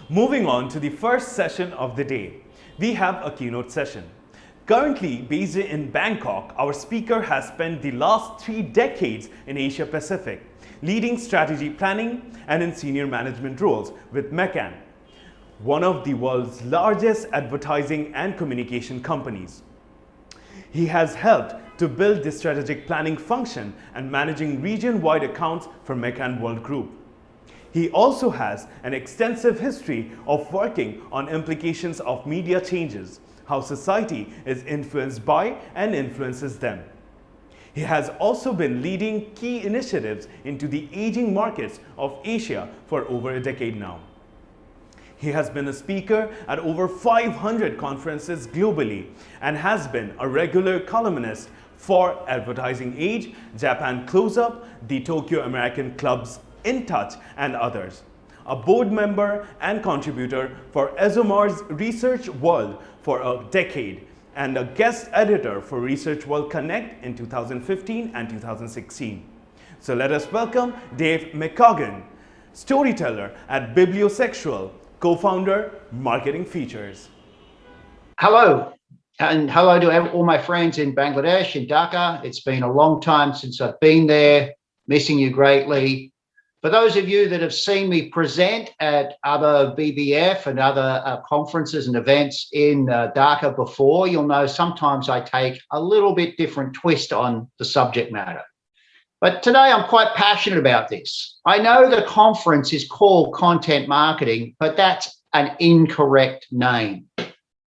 Moving on to the first session of the day, we have a keynote session. Currently based in Bangkok, our speaker has spent the last 3 decades in Asia Pacific, leading strategy planning and in senior management roles with McCaughan, one of the world's largest advertising and communication companies. He has helped to build the strategic planning function and managing region-wide accounts for McCaughan World Group. He also has an extensive history of working on implications of media changes, how society is influenced by and influences them. He has also been leading key initiatives into the aging markets of Asia for over a decade now. He has been a speaker at over 500 conferences globally and has been a regular columnist for Advertising Age, Japan Close-Up, the Tokyo American Club's In Touch, and others. A board member and contributor for Ezomar's Research World for a decade, and a guest editor for Research World Connect in 2015 and 2016. So let us welcome Dave McCaughan, storyteller at Bibliosexual, co-founder, Marketing Features. Hello, and hello to all my friends in Bangladesh, in Dhaka. It's been a long time since I've been there, missing you greatly. For those of you that have seen me present at other BBF and other conferences and events in Dhaka before, you'll know sometimes I take a little bit different twist on the subject matter. But today I'm quite passionate about this. I know the conference is called Content Marketing, but that's an incorrect name,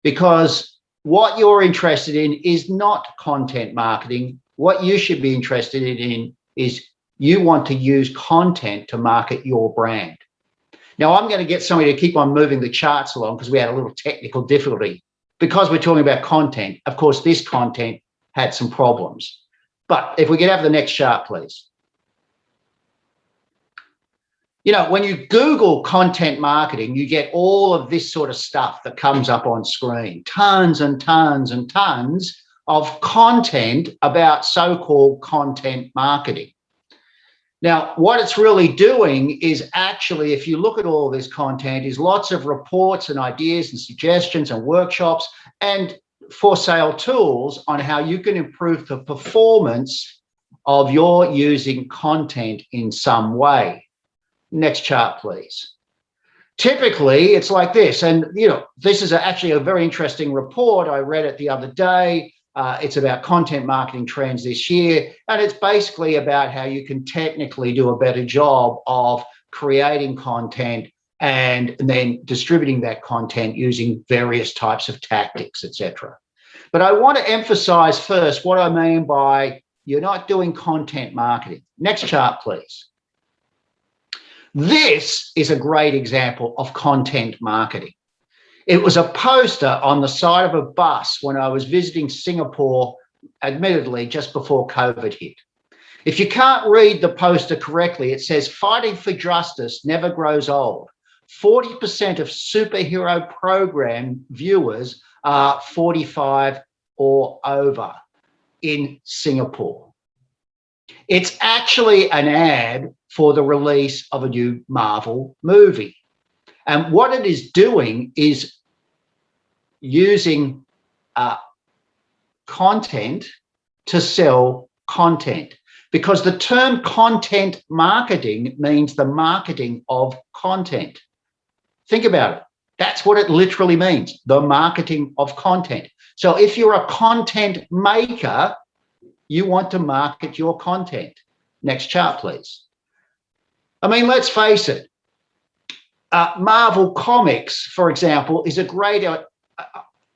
because what you're interested in is not content marketing. What you should be interested in is you want to use content to market your brand. Now, I'm going to get somebody to keep on moving the charts along because we had a little technical difficulty. Because we're talking about content, of course, this content had some problems. But if we could have the next chart, please. You know, when you Google content marketing, you get all of this sort of stuff that comes up on screen. Tons and tons and tons of content about so-called content marketing. Now, what it's really doing is actually, if you look at all this content, is lots of reports and ideas and suggestions and workshops and for sale tools on how you can improve the performance of your using content in some way. Next chart, please. Typically, it's like this. And, you know, this is actually a very interesting report. I read it the other day. It's about content marketing trends this year, and it's basically about how you can technically do a better job of creating content and then distributing that content using various types of tactics, etc. But I want to emphasize first what I mean by you're not doing content marketing. Next chart, please. This is a great example of content marketing. It was a poster on the side of a bus when I was visiting Singapore, admittedly, just before COVID hit. If you can't read the poster correctly, it says, "Fighting for justice never grows old. 40% of superhero program viewers are 45 or over in Singapore." It's actually an ad for the release of a new Marvel movie. And what it is doing is using content to sell content, because the term content marketing means the marketing of content. Think about it. That's what it literally means, the marketing of content. So if you're a content maker, you want to market your content. Next chart, please. I mean, let's face it. Marvel Comics, for example, is a great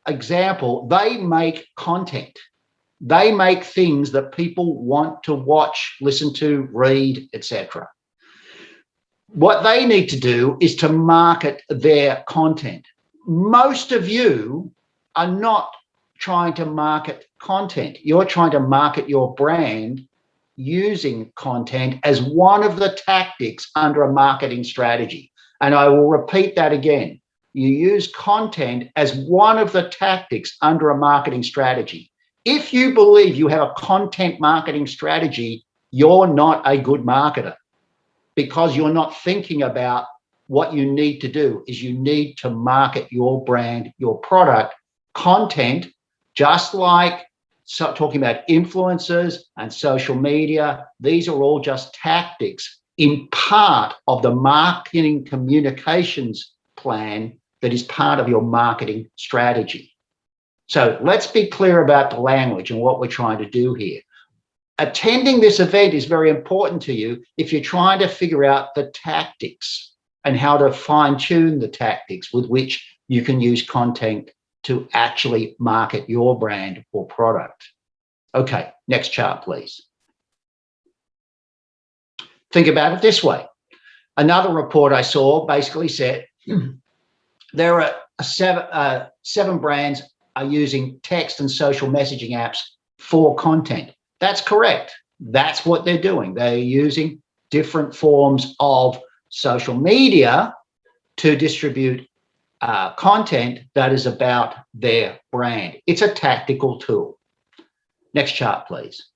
example. They make content. They make things that people want to watch, listen to, read, etc. What they need to do is to market their content. Most of you are not trying to market content. You're trying to market your brand using content as one of the tactics under a marketing strategy. And I will repeat that again. You use content as one of the tactics under a marketing strategy. If you believe you have a content marketing strategy, you're not a good marketer, because you're not thinking about what you need to do is you need to market your brand, your product, content, just like talking about influencers and social media. These are all just tactics in part of the marketing communications plan that is part of your marketing strategy. So let's be clear about the language and what we're trying to do here. Attending this event is very important to you if you're trying to figure out the tactics and how to fine-tune the tactics with which you can use content to actually market your brand or product. Okay, next chart, please. Think about it this way. Another report I saw basically said there are seven brands are using text and social messaging apps for content. That's correct. That's what they're doing. They're using different forms of social media to distribute content that is about their brand. It's a tactical tool. Next chart, please.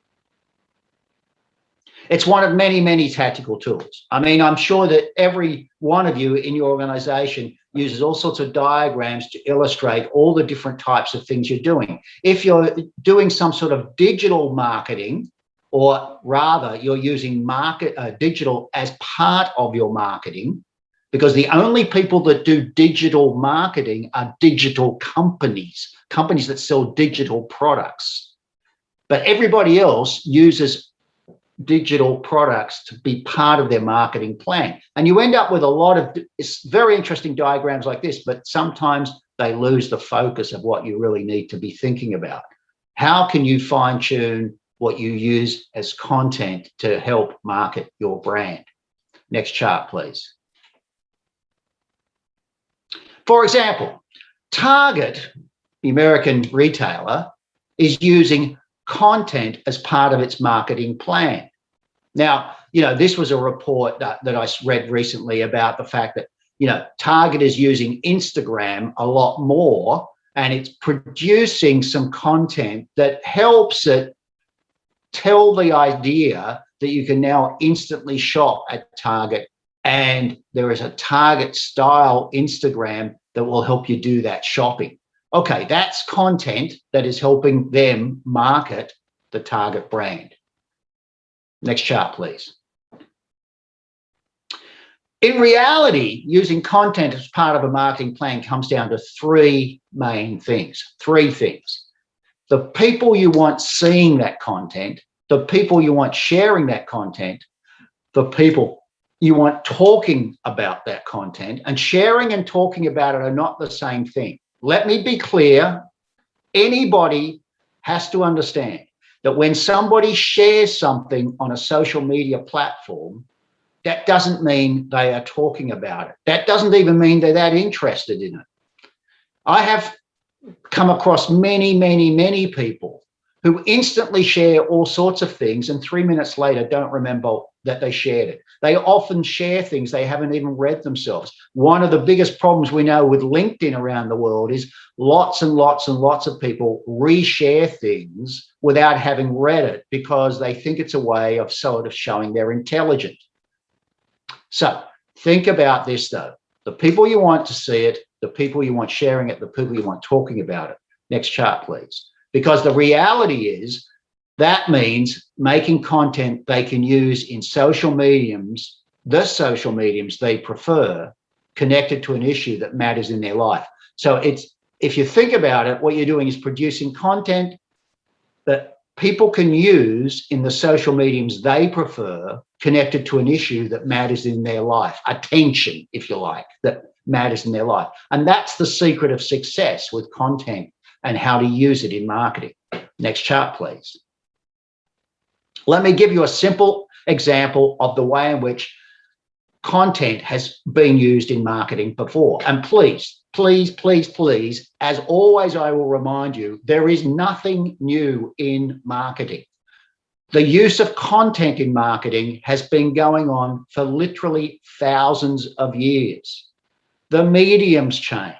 It's one of many, many tactical tools. I mean, I'm sure that every one of you in your organization uses all sorts of diagrams to illustrate all the different types of things you're doing. If you're doing some sort of digital marketing, or rather you're using digital as part of your marketing, because the only people that do digital marketing are digital companies that sell digital products. But everybody else uses digital products to be part of their marketing plan. And you end up with a lot of very interesting diagrams like this, but sometimes they lose the focus of what you really need to be thinking about. How can you fine-tune what you use as content to help market your brand? Next chart, please. For example, Target, the American retailer, is using content as part of its marketing plan. Now, this was a report that I read recently about the fact that, Target is using Instagram a lot more, and it's producing some content that helps it tell the idea that you can now instantly shop at Target, and there is a Target style Instagram that will help you do that shopping. Okay, that's content that is helping them market the Target brand. Next chart, please. In reality, using content as part of a marketing plan comes down to three main things, The people you want seeing that content, the people you want sharing that content, the people you want talking about that content, and sharing and talking about it are not the same thing. Let me be clear. Anybody has to understand that when somebody shares something on a social media platform, that doesn't mean they are talking about it. That doesn't even mean they're that interested in it. I have come across many, many, many people who instantly share all sorts of things and 3 minutes later don't remember that they shared it. They often share things they haven't even read themselves. One of the biggest problems we know with LinkedIn around the world is lots and lots and lots of people reshare things without having read it because they think it's a way of sort of showing they're intelligent. So think about this though. The people you want to see it, the people you want sharing it, the people you want talking about it. Next chart, please. Because the reality is that means making content they can use in social mediums, the social mediums they prefer, connected to an issue that matters in their life. So if you think about it, what you're doing is producing content that people can use in the social mediums they prefer, connected to an issue that matters in their life, attention, if you like, that matters in their life. And that's the secret of success with content and how to use it in marketing. Next chart, please. Let me give you a simple example of the way in which content has been used in marketing before. And please, please, please, please, as always, I will remind you, there is nothing new in marketing. The use of content in marketing has been going on for literally thousands of years. The mediums change,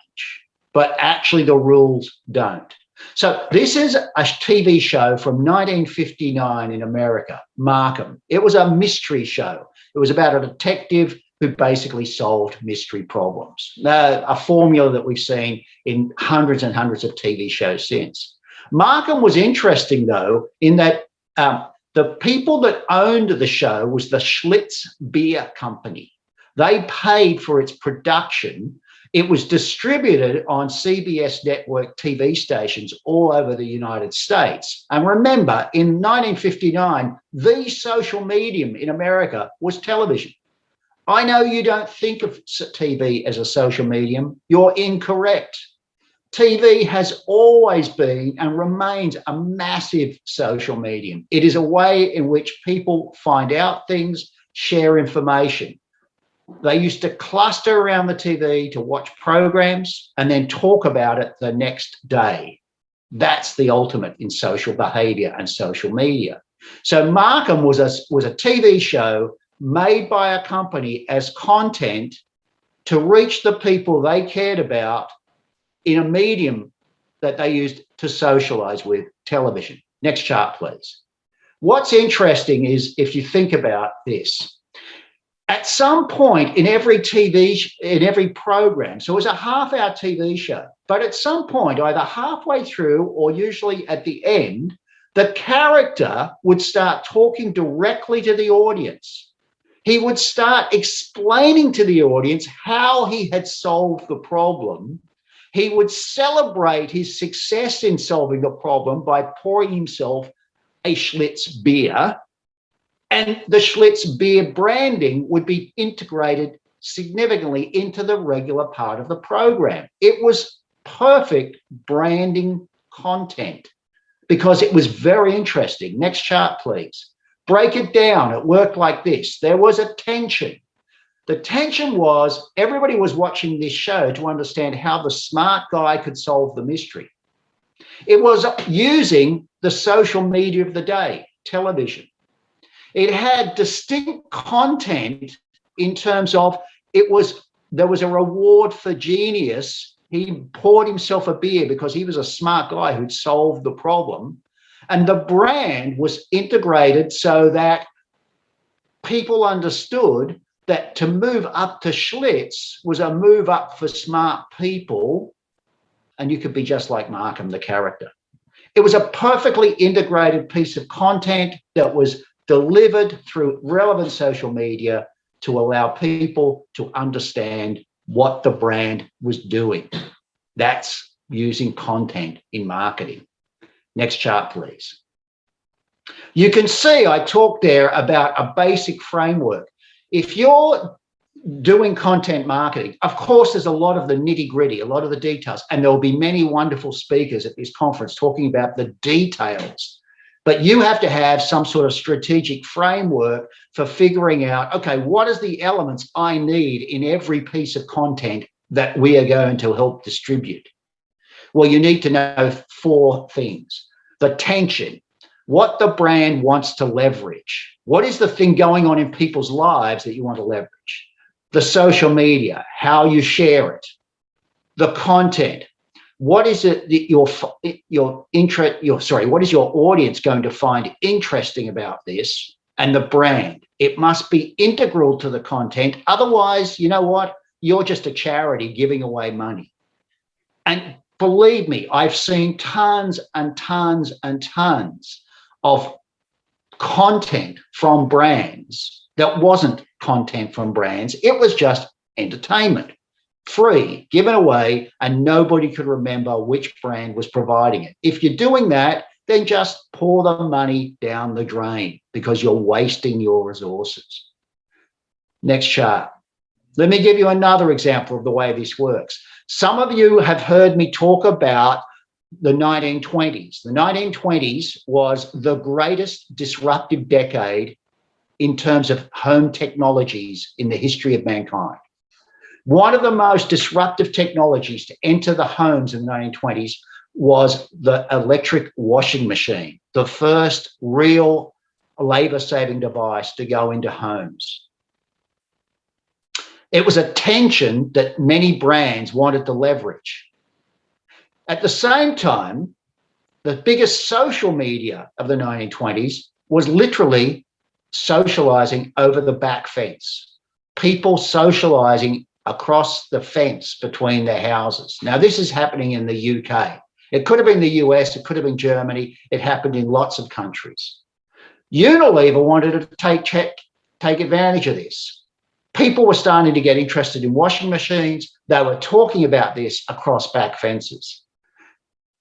but actually the rules don't. So this is a TV show from 1959 in America, Markham. It was a mystery show. It was about a detective who basically solved mystery problems. Now, a formula that we've seen in hundreds and hundreds of TV shows since. Markham was interesting, though, in that the people that owned the show was the Schlitz Beer Company. They paid for its production. It was distributed on CBS network TV stations all over the United States. And remember, in 1959, the social medium in America was television. I know you don't think of TV as a social medium. You're incorrect. TV has always been and remains a massive social medium. It is a way in which people find out things, share information. They used to cluster around the TV to watch programs and then talk about it the next day. That's the ultimate in social behavior and social media. So Markham was a TV show made by a company as content to reach the people they cared about in a medium that they used to socialize with, television. Next chart, please. What's interesting is if you think about this, at some point in every program, so it was a half-hour TV show, but at some point, either halfway through or usually at the end, the character would start talking directly to the audience. He would start explaining to the audience how he had solved the problem. He would celebrate his success in solving the problem by pouring himself a Schlitz beer. And the Schlitz beer branding would be integrated significantly into the regular part of the program. It was perfect branding content because it was very interesting. Next chart, please. Break it down. It worked like this. There was a tension. The tension was everybody was watching this show to understand how the smart guy could solve the mystery. It was using the social media of the day, television. It had distinct content in terms of there was a reward for genius. He poured himself a beer because he was a smart guy who'd solved the problem. And the brand was integrated so that people understood that to move up to Schlitz was a move up for smart people, and you could be just like Markham, the character. It was a perfectly integrated piece of content that was delivered through relevant social media to allow people to understand what the brand was doing. That's using content in marketing. Next chart, please. You can see I talked there about a basic framework. If you're doing content marketing, of course, there's a lot of the nitty-gritty, a lot of the details, and there'll be many wonderful speakers at this conference talking about the details. But you have to have some sort of strategic framework for figuring out, okay, what is the elements I need in every piece of content that we are going to help distribute? Well, you need to know 4 things. The tension, what the brand wants to leverage. What is the thing going on in people's lives that you want to leverage? The social media, how you share it. The content. What is it that what is your audience going to find interesting about this? And the brand. It must be integral to the content. Otherwise, you know what? You're just a charity giving away money. And believe me, I've seen tons and tons and tons of content from brands that wasn't content from brands. It was just entertainment, free, given away, and nobody could remember which brand was providing it. If you're doing that, then just pour the money down the drain because you're wasting your resources. Next chart. Let me give you another example of the way this works. Some of you have heard me talk about the 1920s. The 1920s was the greatest disruptive decade in terms of home technologies in the history of mankind. One of the most disruptive technologies to enter the homes in the 1920s was the electric washing machine, the first real labor-saving device to go into homes. It was a tension that many brands wanted to leverage. At the same time, the biggest social media of the 1920s was literally socializing over the back fence. people socialising across the fence between their houses. Now, this is happening in the UK. It could have been the US, it could have been Germany. It happened in lots of countries. Unilever wanted to take advantage of this. People were starting to get interested in washing machines. They were talking about this across back fences.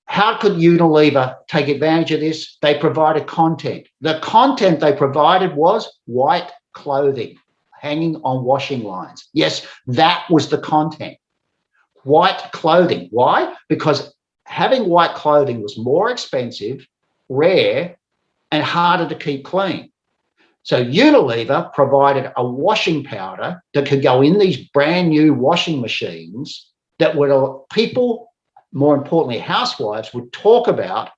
How could Unilever take advantage of this? They provided content. The content they provided was white clothing hanging on washing lines. Yes, that was the content. White clothing. Why? Because having white clothing was more expensive, rare, and harder to keep clean. So Unilever provided a washing powder that could go in these brand new washing machines that would people, more importantly, housewives, would talk about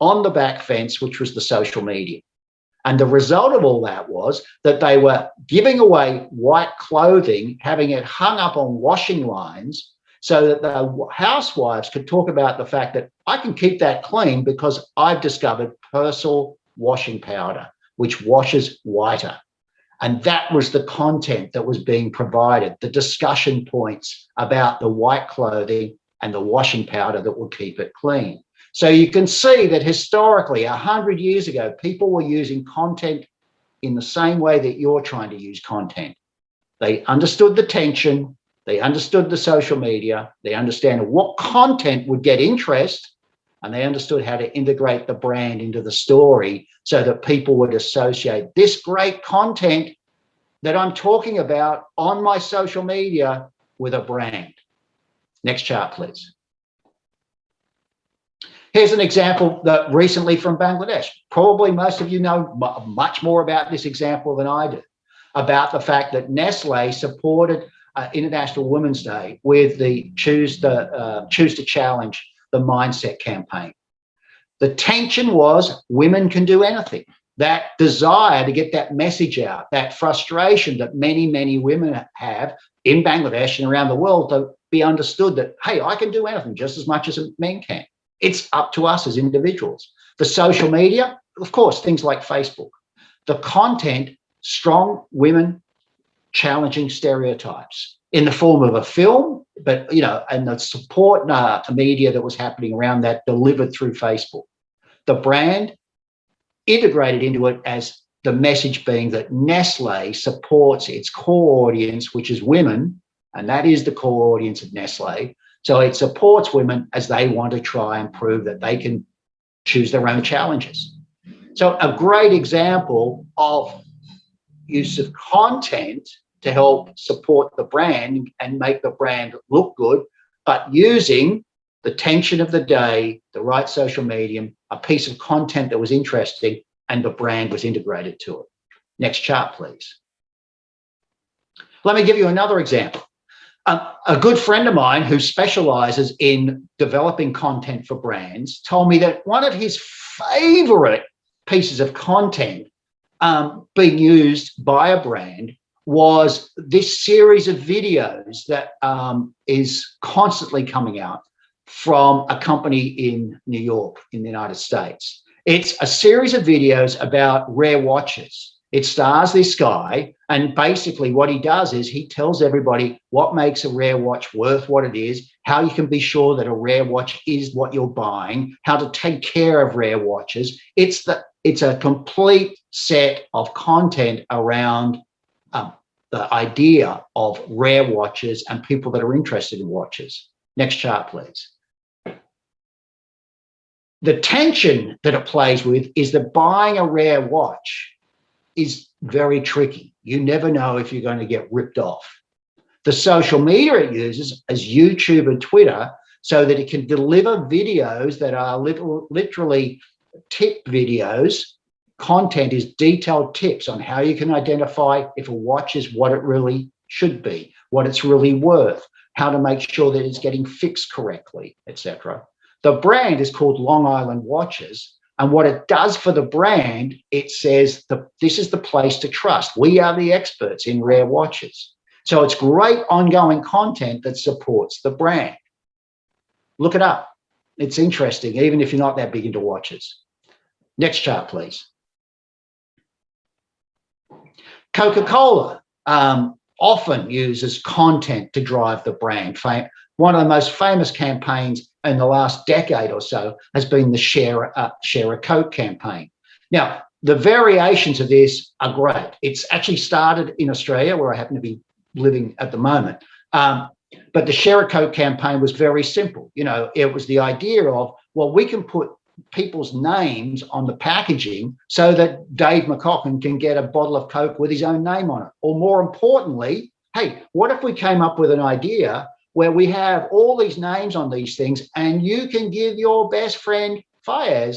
on the back fence, which was the social media. And the result of all that was that they were giving away white clothing, having it hung up on washing lines so that the housewives could talk about the fact that I can keep that clean because I've discovered Persil washing powder, which washes whiter. And that was the content that was being provided, the discussion points about the white clothing and the washing powder that will keep it clean. So you can see that historically, 100 years ago, people were using content in the same way that you're trying to use content. They understood the tension, they understood the social media, they understand what content would get interest, and they understood how to integrate the brand into the story so that people would associate this great content that I'm talking about on my social media with a brand. Next chart, please. Here's an example that recently from Bangladesh. Probably most of you know much more about this example than I do, about the fact that Nestle supported International Women's Day with the Choose to Challenge the Mindset campaign. The tension was women can do anything. That desire to get that message out, that frustration that many, many women have in Bangladesh and around the world to be understood that, hey, I can do anything just as much as men can. It's up to us as individuals. The social media, of course, things like Facebook. The content, strong women challenging stereotypes in the form of a film, but, you know, and the support media that was happening around that delivered through Facebook. The brand integrated into it as the message being that Nestle supports its core audience, which is women, and that is the core audience of Nestle. So it supports women as they want to try and prove that they can choose their own challenges. So a great example of use of content to help support the brand and make the brand look good, but using the tension of the day, the right social medium, a piece of content that was interesting, and the brand was integrated to it. Next chart, please. Let me give you another example. A good friend of mine who specializes in developing content for brands told me that one of his favorite pieces of content being used by a brand was this series of videos that is constantly coming out from a company in New York in the United States. It's a series of videos about rare watches. It stars this guy, and basically what he does is he tells everybody what makes a rare watch worth what it is, how you can be sure that a rare watch is what you're buying, how to take care of rare watches. It's a complete set of content around the idea of rare watches and people that are interested in watches. Next chart, please. The tension that it plays with is that buying a rare watch is very tricky. You never know if you're going to get ripped off. The social media it uses is YouTube and Twitter so that it can deliver videos that are literally tip videos. Content is detailed tips on how you can identify if a watch is what it really should be, what it's really worth, how to make sure that it's getting fixed correctly, etc. The brand is called Long Island Watches. And what it does for the brand, it says this is the place to trust. We are the experts in rare watches. So it's great ongoing content that supports the brand. Look it up. It's interesting, even if you're not that big into watches. Next chart, please. Coca-Cola often uses content to drive the brand. One of the most famous campaigns in the last decade or so has been the Share a Coke campaign. Now, the variations of this are great. It's actually started in Australia, where I happen to be living at the moment. But the Share a Coke campaign was very simple. You know, it was the idea of, well, we can put people's names on the packaging so that Dave McCaughan can get a bottle of Coke with his own name on it. Or more importantly, hey, what if we came up with an idea where we have all these names on these things and you can give your best friend Fayez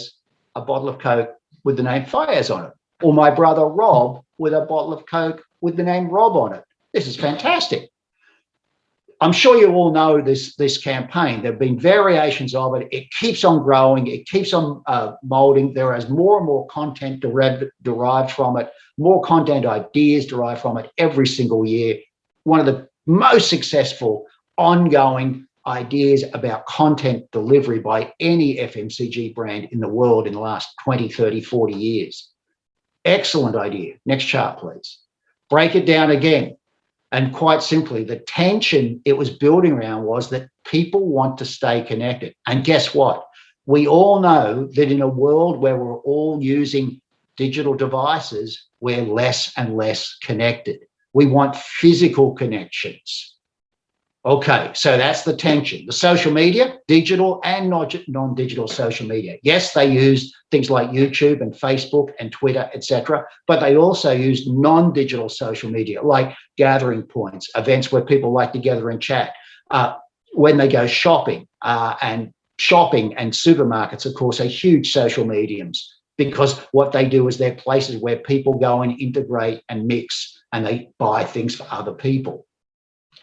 a bottle of Coke with the name Fayez on it, or my brother Rob with a bottle of Coke with the name Rob on it. This is fantastic. I'm sure you all know this campaign. There have been variations of it. It keeps on growing. It keeps on molding. There is more and more content derived from it, more content ideas derived from it every single year. One of the most successful ongoing ideas about content delivery by any FMCG brand in the world in the last 20, 30, 40 years. Excellent idea. Next chart, please. Break it down again. And quite simply, the tension it was building around was that people want to stay connected. And guess what? We all know that in a world where we're all using digital devices, we're less and less connected. We want physical connections. Okay, so that's the tension. The social media, digital and non-digital social media. Yes, they use things like YouTube and Facebook and Twitter, etc., but they also use non-digital social media, like gathering points, events where people like to gather and chat, when they go shopping, and supermarkets, of course, are huge social mediums, because what they do is they're places where people go and integrate and mix, and they buy things for other people.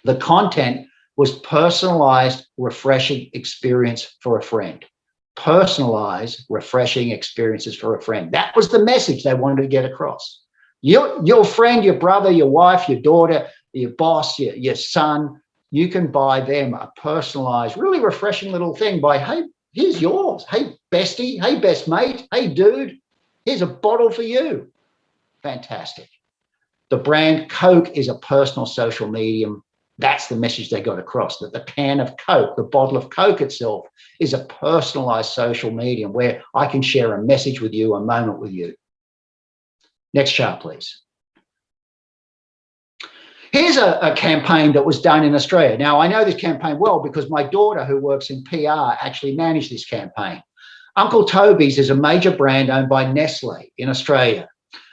The content was personalized, refreshing experience for a friend. Personalized, refreshing experiences for a friend. That was the message they wanted to get across. Your friend, your brother, your wife, your daughter, your boss, your son, you can buy them a personalized, really refreshing little thing by, hey, here's yours. Hey, bestie. Hey, best mate. Hey, dude, here's a bottle for you. Fantastic. The brand Coke is a personal social medium. That's the message they got across, that the can of Coke, the bottle of Coke itself, is a personalized social medium where I can share a message with you, a moment with you. Next chart, please. Here's a campaign that was done in Australia. Now, I know this campaign well because my daughter, who works in PR, actually managed this campaign. Uncle Toby's is a major brand owned by Nestle in Australia.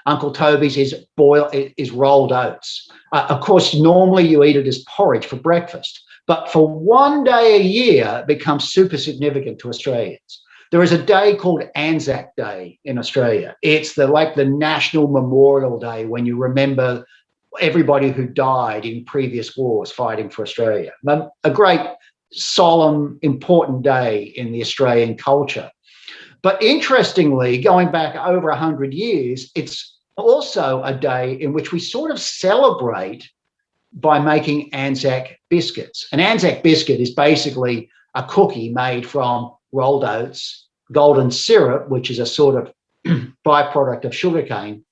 Uncle Toby's is rolled oats. Of course, normally you eat it as porridge for breakfast, but for one day a year, it becomes super significant to Australians. There is a day called Anzac Day in Australia. It's like the National Memorial Day, when you remember everybody who died in previous wars fighting for Australia. A great, solemn, important day in the Australian culture. But interestingly, going back over 100 years, it's also a day in which we sort of celebrate by making Anzac Biscuits. An Anzac Biscuit is basically a cookie made from rolled oats, golden syrup, which is a sort of byproduct of sugarcane,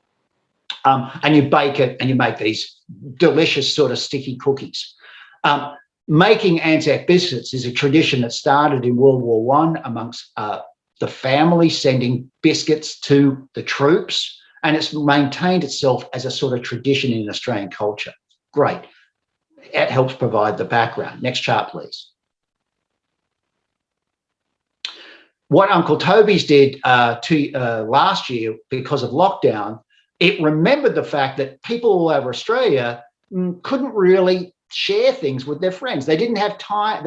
and you bake it and you make these delicious sort of sticky cookies. Making Anzac Biscuits is a tradition that started in World War I amongst the family sending biscuits to the troops, and it's maintained itself as a sort of tradition in Australian culture. Great. It helps provide the background. Next chart, please. What Uncle Toby's did last year, because of lockdown, it remembered the fact that people all over Australia couldn't really share things with their friends. They didn't have time.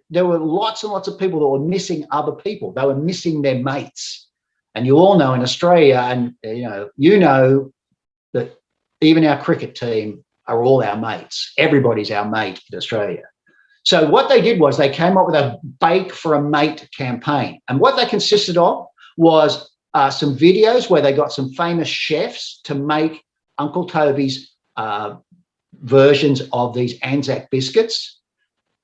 There were lots and lots of people that were missing other people. They were missing their mates. And you all know in Australia, and you know that even our cricket team are all our mates. Everybody's our mate in Australia. So what they did was they came up with a Bake for a Mate campaign. And what they consisted of was some videos where they got some famous chefs to make Uncle Toby's versions of these Anzac biscuits,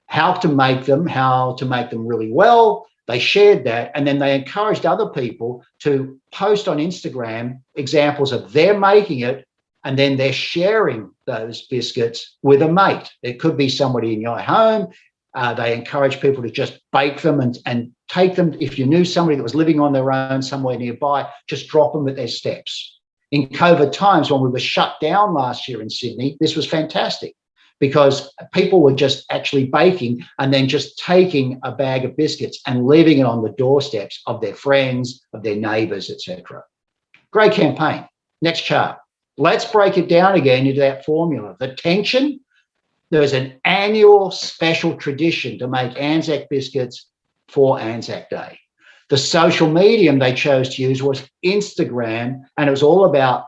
how to make them really well. They shared that, and then they encouraged other people to post on Instagram examples of their making it and then they're sharing those biscuits with a mate. It could be somebody in your home. They encourage people to just bake them and take them. If you knew somebody that was living on their own somewhere nearby, just drop them at their steps. In COVID times, when we were shut down last year in Sydney, this was fantastic because people were just actually baking and then just taking a bag of biscuits and leaving it on the doorsteps of their friends, of their neighbours, etc. Great campaign. Next chart. Let's break it down again into that formula. The tension, there's an annual special tradition to make Anzac biscuits for Anzac Day. The social medium they chose to use was Instagram, and it was all about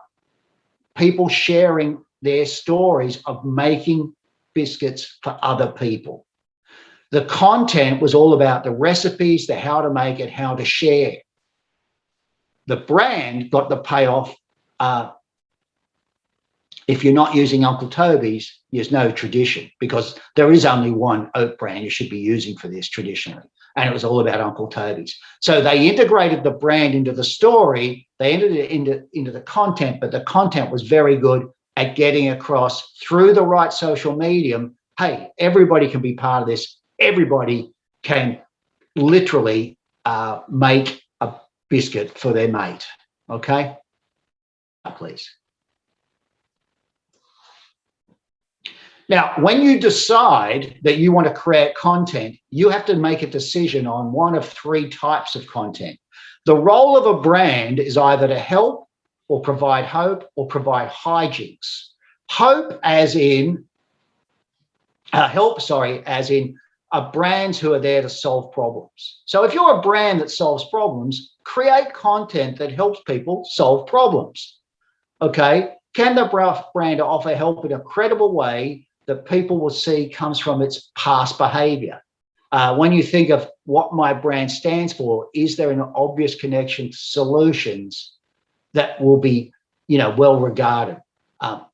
people sharing their stories of making biscuits for other people. The content was all about the recipes, the how to make it, how to share. The brand got the payoff. If you're not using Uncle Toby's, there's no tradition because there is only one oat brand you should be using for this traditionally. And it was all about Uncle Toby's. So they integrated the brand into the story. They entered it into the content, but the content was very good at getting across through the right social medium. Hey, everybody can be part of this. Everybody can literally make a biscuit for their mate. Okay, please. Now, when you decide that you want to create content, you have to make a decision on one of three types of content. The role of a brand is either to help or provide hope or provide hijinks. Hope as in, as in brands who are there to solve problems. So if you're a brand that solves problems, create content that helps people solve problems. Okay, can the brand offer help in a credible way that people will see comes from its past behavior? When you think of what my brand stands for, is there an obvious connection to solutions that will be, well regarded?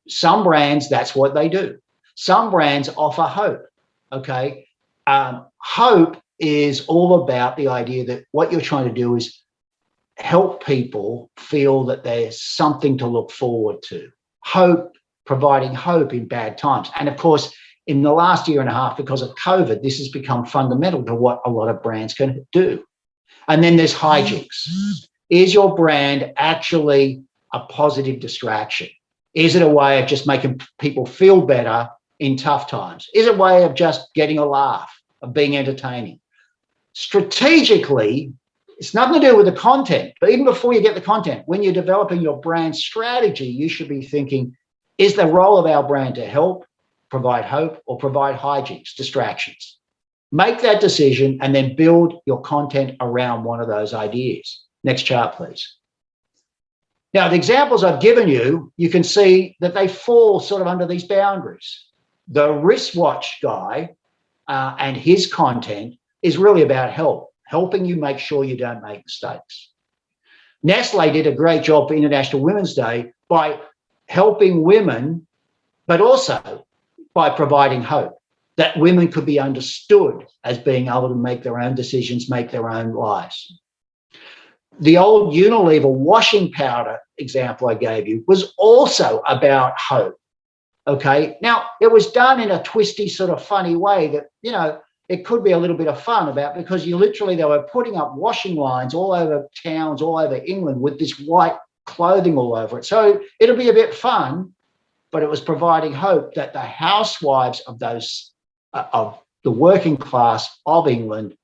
Some brands, that's what they do. Some brands offer hope. Okay, hope is all about the idea that what you're trying to do is help people feel that there's something to look forward to. Hope, providing hope in bad times. And of course, in the last year and a half, because of COVID, this has become fundamental to what a lot of brands can do. And then there's hijinks. Is your brand actually a positive distraction? Is it a way of just making people feel better in tough times? Is it a way of just getting a laugh, of being entertaining? Strategically, it's nothing to do with the content, but even before you get the content, when you're developing your brand strategy, you should be thinking, is the role of our brand to help, provide hope, or provide hijinks, distractions? Make that decision and then build your content around one of those ideas. Next chart, please. Now, the examples I've given you, you can see that they fall sort of under these boundaries. The wristwatch guy and his content is really about helping you make sure you don't make mistakes. Nestle did a great job for International Women's Day by helping women, but also by providing hope that women could be understood as being able to make their own decisions, make their own lives. The old Unilever washing powder example I gave you was also about hope. Okay, now it was done in a twisty sort of funny way that, it could be a little bit of fun about, because they were putting up washing lines all over towns, all over England with this white clothing all over it. So it'll be a bit fun, but it was providing hope that the housewives of of the working class of England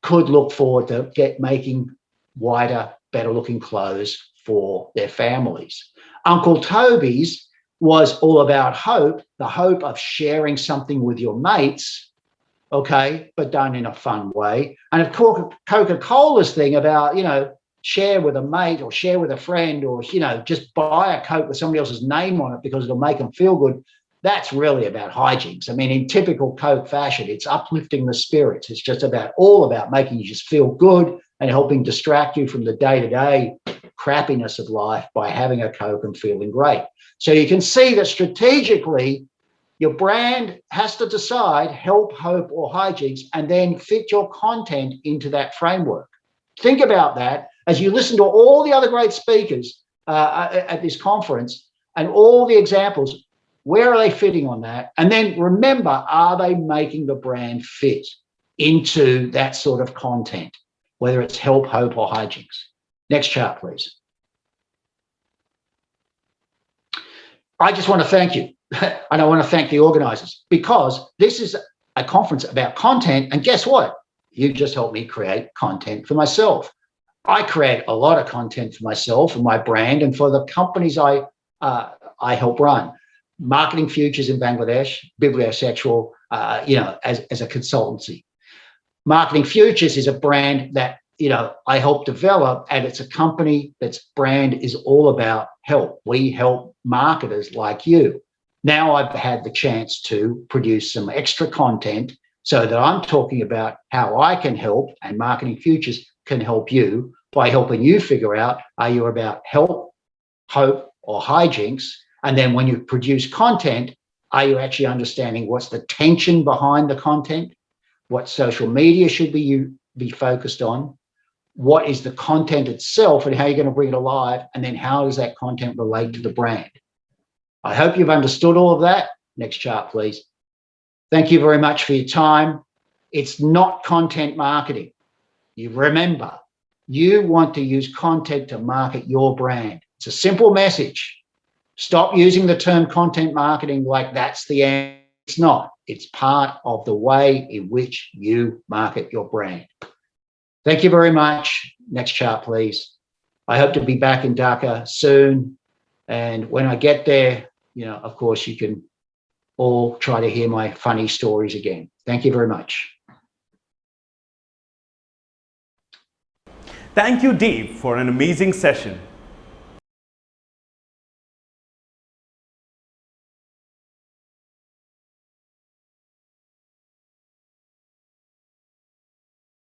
could look forward to making whiter, better looking clothes for their families. Uncle Toby's was all about hope, the hope of sharing something with your mates, okay, but done in a fun way. And of course, Coca-Cola's thing about, share with a mate or share with a friend or, just buy a Coke with somebody else's name on it because it'll make them feel good. That's really about hijinks. I mean, in typical Coke fashion, it's uplifting the spirits. It's just all about making you just feel good and helping distract you from the day-to-day crappiness of life by having a Coke and feeling great. So you can see that strategically, your brand has to decide help, hope, or hijinks, and then fit your content into that framework. Think about that as you listen to all the other great speakers at this conference. and all the examples, where are they fitting on that? And then remember, are they making the brand fit into that sort of content, whether it's help, hope, or hijinks? Next chart, please. I just want to thank you. And I want to thank the organizers, because this is a conference about content. And guess what? You just helped me create content for myself. I create a lot of content for myself and my brand and for the companies I help run. Marketing Futures in Bangladesh, Bibliosexual, as a consultancy. Marketing Futures is a brand that, I help develop, and it's a company that's brand is all about help. We help marketers like you. Now I've had the chance to produce some extra content so that I'm talking about how I can help, and Marketing Futures can help you by helping you figure out, are you about help, hope, or hijinks? And then when you produce content, are you actually understanding what's the tension behind the content? What social media should be focused on? What is the content itself and how you're going to bring it alive? And then how does that content relate to the brand? I hope you've understood all of that. Next chart, please. Thank you very much for your time. It's not content marketing. You remember, you want to use content to market your brand. It's a simple message. Stop using the term content marketing like that's the end. It's not. It's part of the way in which you market your brand. Thank you very much. Next chart, please. I hope to be back in Dhaka soon. And when I get there, of course, you can all try to hear my funny stories again. Thank you very much. Thank you, Dave, for an amazing session.